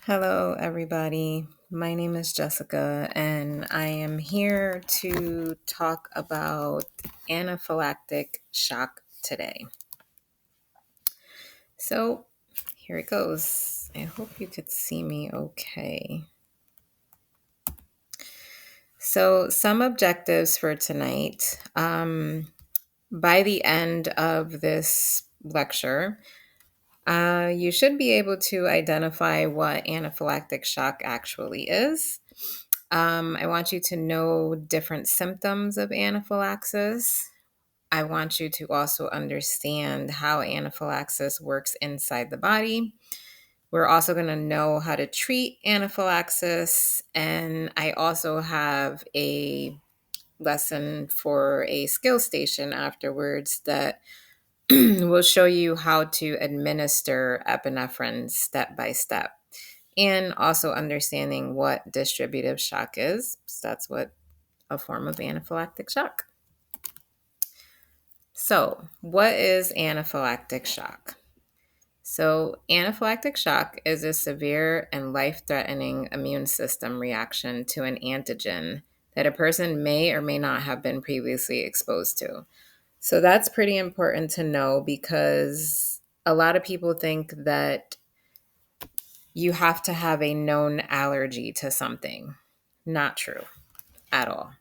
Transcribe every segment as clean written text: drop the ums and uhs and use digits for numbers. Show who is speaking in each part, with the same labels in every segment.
Speaker 1: Hello, everybody. My name is Jessica, and I am here to talk about anaphylactic shock today. So, here it goes. I hope you could see me okay. So, some objectives for tonight. By the end of this lecture, you should be able to identify what anaphylactic shock actually is. I want you to know different symptoms of anaphylaxis. I want you to also understand how anaphylaxis works inside the body. We're also going to know how to treat anaphylaxis. And I also have a lesson for a skill station afterwards that will show you how to administer epinephrine step by step, and also understanding what distributive shock is. So that's what a form of anaphylactic shock. So, what is anaphylactic shock? So, anaphylactic shock is a severe and life threatening immune system reaction to an antigen that a person may or may not have been previously exposed to. So, that's pretty important to know because a lot of people think that you have to have a known allergy to something. Not true at all.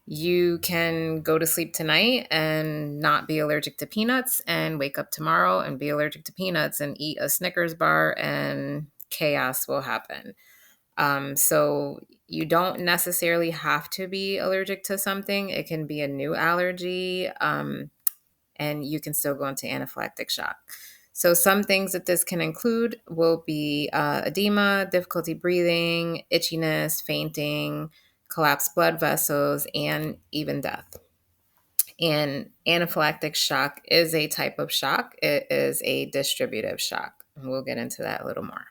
Speaker 1: You can go to sleep tonight and not be allergic to peanuts and wake up tomorrow and be allergic to peanuts and eat a Snickers bar and chaos will happen. So you don't necessarily have to be allergic to something. It can be a new allergy, and you can still go into anaphylactic shock. So some things that this can include will be edema, difficulty breathing, itchiness, fainting, collapsed blood vessels, and even death. And anaphylactic shock is a type of shock. It is a distributive shock. And we'll get into that a little more.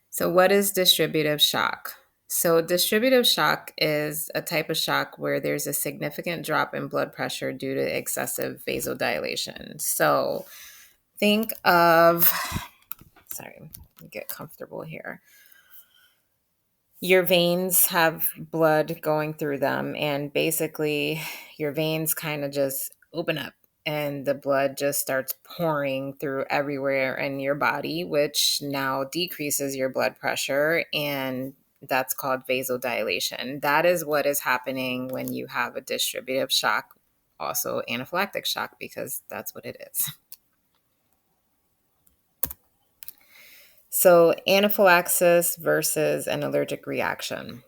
Speaker 1: So, what is distributive shock? So, distributive shock is a type of shock where there's a significant drop in blood pressure due to excessive vasodilation. So, think of, sorry, let me get comfortable here. Your veins have blood going through them, and basically, your veins kind of just open up and the blood just starts pouring through everywhere in your body, which now decreases your blood pressure. And that's called vasodilation. That is what is happening when you have a distributive shock, also anaphylactic shock, because that's what it is. So, anaphylaxis versus an allergic reaction.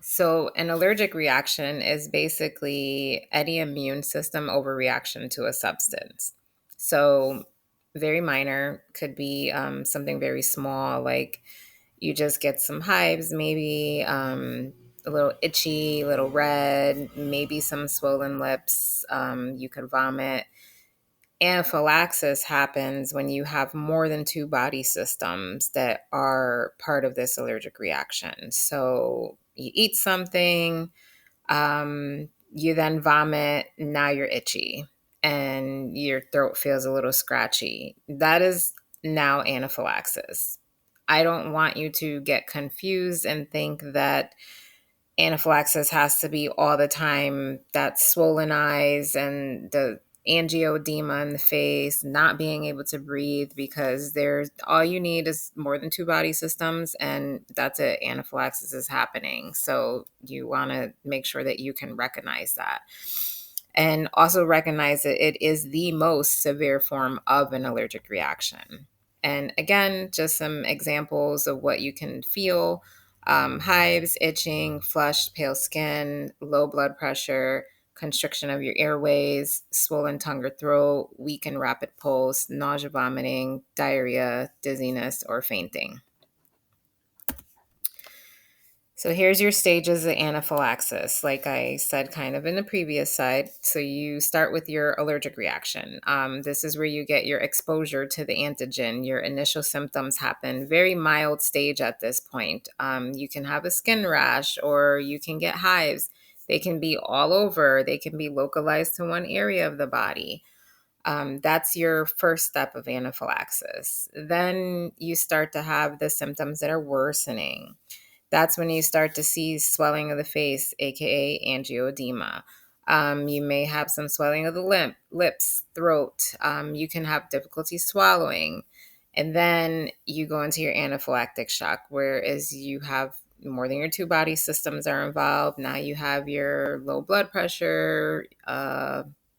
Speaker 1: So, an allergic reaction is basically any immune system overreaction to a substance. So, very minor, could be something very small, like you just get some hives, maybe a little itchy, a little red, maybe some swollen lips. You could vomit. Anaphylaxis happens when you have more than two body systems that are part of this allergic reaction. So you eat something, you then vomit, now you're itchy and your throat feels a little scratchy. That is now anaphylaxis. I don't want you to get confused and think that anaphylaxis has to be all the time, that swollen eyes and the angioedema in the face, not being able to breathe, because there's all you need is more than two body systems and that's it, anaphylaxis is happening. So you want to make sure that you can recognize that, and also recognize that it is the most severe form of an allergic reaction. And again, just some examples of what you can feel: hives, itching, flushed, pale skin, low blood pressure, constriction of your airways, swollen tongue or throat, weak and rapid pulse, nausea, vomiting, diarrhea, dizziness, or fainting. So here's your stages of anaphylaxis, like I said kind of in the previous slide. So you start with your allergic reaction. This is where you get your exposure to the antigen. Your initial symptoms happen very mild stage at this point. You can have a skin rash or you can get hives. They can be all over. They can be localized to one area of the body. That's your first step of anaphylaxis. Then you start to have the symptoms that are worsening. That's when you start to see swelling of the face, aka angioedema. You may have some swelling of the lips, throat. You can have difficulty swallowing. And then you go into your anaphylactic shock, whereas you have more than your two body systems are involved. Now you have your low blood pressure.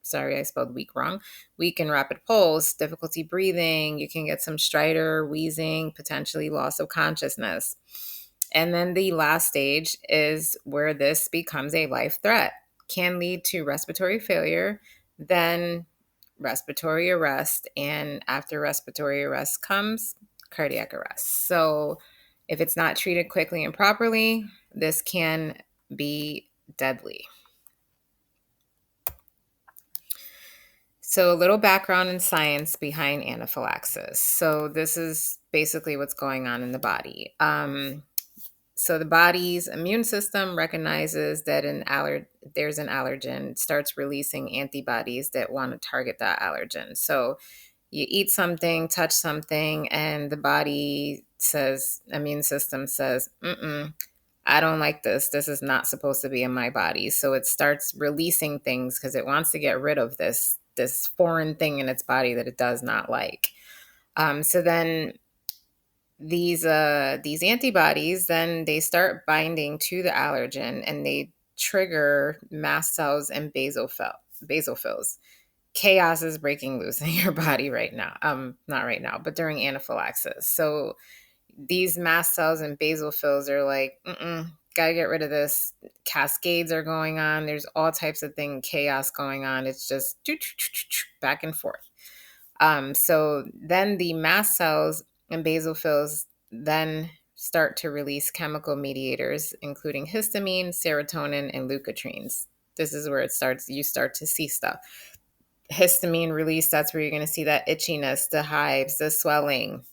Speaker 1: Sorry, I spelled weak wrong. Weak and rapid pulse, difficulty breathing. You can get some stridor, wheezing, potentially loss of consciousness. And then the last stage is where this becomes a life threat, can lead to respiratory failure, then respiratory arrest, and after respiratory arrest comes cardiac arrest. So if it's not treated quickly and properly, this can be deadly. So, a little background and science behind anaphylaxis. So, this is basically what's going on in the body. So the body's immune system recognizes that there's an allergen, starts releasing antibodies that want to target that allergen. So you eat something, touch something, and the immune system says, I don't like this. This is not supposed to be in my body. So it starts releasing things because it wants to get rid of this foreign thing in its body that it does not like. So then these antibodies, then they start binding to the allergen and they trigger mast cells and basophils. Chaos is breaking loose in your body right now. Not right now, but during anaphylaxis. So these mast cells and basophils are like, gotta get rid of this. Cascades are going on. There's all types of chaos going on. It's just back and forth. So then the mast cells and basophils then start to release chemical mediators, including histamine, serotonin, and leukotrienes. This is where you start to see stuff. Histamine release, that's where you're going to see that itchiness, the hives, the swelling.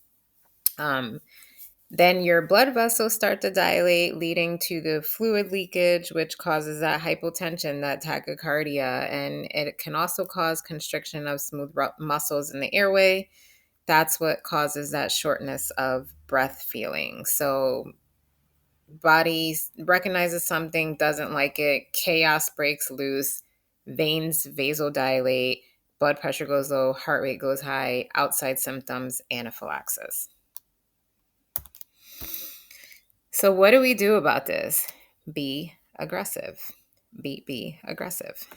Speaker 1: Then your blood vessels start to dilate, leading to the fluid leakage, which causes that hypotension, that tachycardia, and it can also cause constriction of smooth muscles in the airway. That's what causes that shortness of breath feeling. So body recognizes something, doesn't like it, chaos breaks loose, veins vasodilate, blood pressure goes low, heart rate goes high, outside symptoms, anaphylaxis. So what do we do about this? Be aggressive. Be aggressive.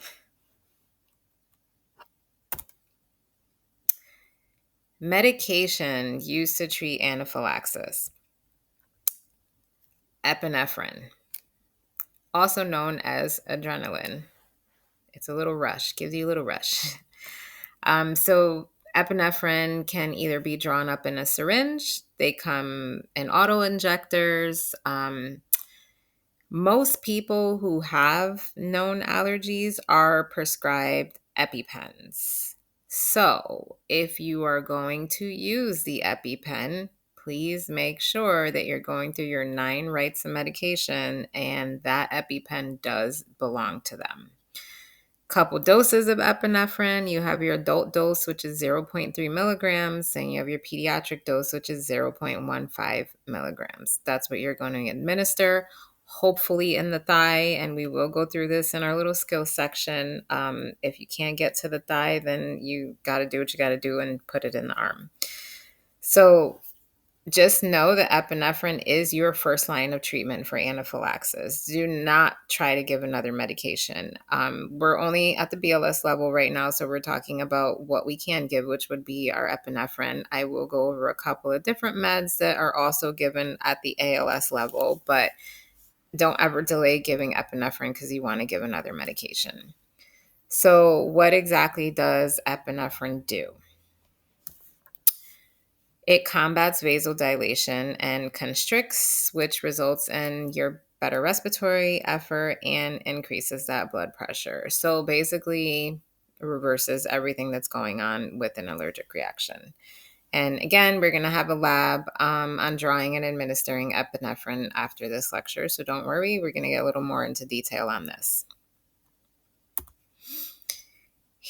Speaker 1: Medication used to treat anaphylaxis. Epinephrine, also known as adrenaline. It's a little rush, gives you a little rush. So epinephrine can either be drawn up in a syringe, they come in auto injectors. Most people who have known allergies are prescribed EpiPens. So if you are going to use the EpiPen, please make sure that you're going through your 9 rights of medication and that EpiPen does belong to them. Couple doses of epinephrine. You have your adult dose, which is 0.3 milligrams, and you have your pediatric dose, which is 0.15 milligrams. That's what you're going to administer, hopefully in the thigh, and we will go through this in our little skills section. If you can't get to the thigh, then you got to do what you got to do and put it in the arm. So just know that epinephrine is your first line of treatment for anaphylaxis. Do not try to give another medication. We're only at the BLS level right now, so we're talking about what we can give, which would be our epinephrine. I will go over a couple of different meds that are also given at the ALS level, but don't ever delay giving epinephrine because you want to give another medication. So what exactly does epinephrine do? It combats vasodilation and constricts, which results in your better respiratory effort and increases that blood pressure. So basically reverses everything that's going on with an allergic reaction. And again, we're going to have a lab on drawing and administering epinephrine after this lecture. So don't worry, we're going to get a little more into detail on this.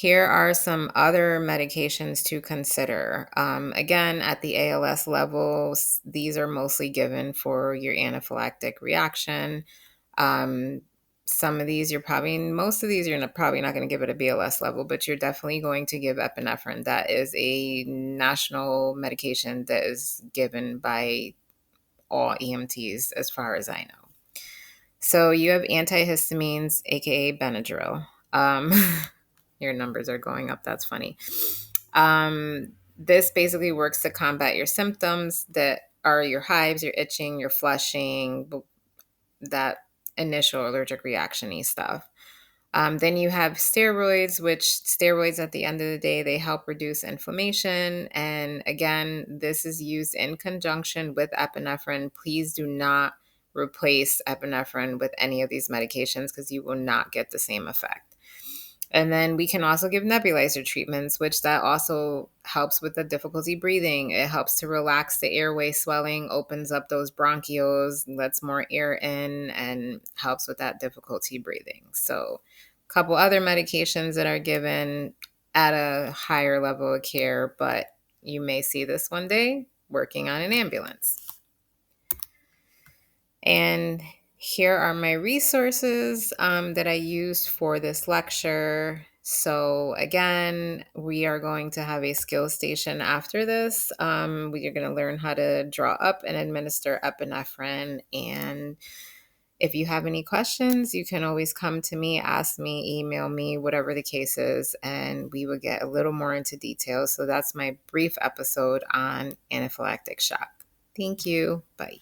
Speaker 1: Here are some other medications to consider. Again, at the ALS levels, these are mostly given for your anaphylactic reaction. Um, most of these, probably not going to give at a BLS level, but you're definitely going to give epinephrine. That is a national medication that is given by all EMTs, as far as I know. So you have antihistamines, aka Benadryl. Um, your numbers are going up. That's funny. This basically works to combat your symptoms that are your hives, your itching, your flushing, that initial allergic reaction-y stuff. Then you have steroids, which steroids at the end of the day, they help reduce inflammation. And again, this is used in conjunction with epinephrine. Please do not replace epinephrine with any of these medications because you will not get the same effect. And then we can also give nebulizer treatments, which that also helps with the difficulty breathing. It helps to relax the airway swelling, opens up those bronchioles, lets more air in, and helps with that difficulty breathing. So a couple other medications that are given at a higher level of care, but you may see this one day working on an ambulance. And here are my resources that I used for this lecture. So again, we are going to have a skill station after this. We are going to learn how to draw up and administer epinephrine. And if you have any questions, you can always come to me, ask me, email me, whatever the case is, and we will get a little more into detail. So that's my brief episode on anaphylactic shock. Thank you. Bye.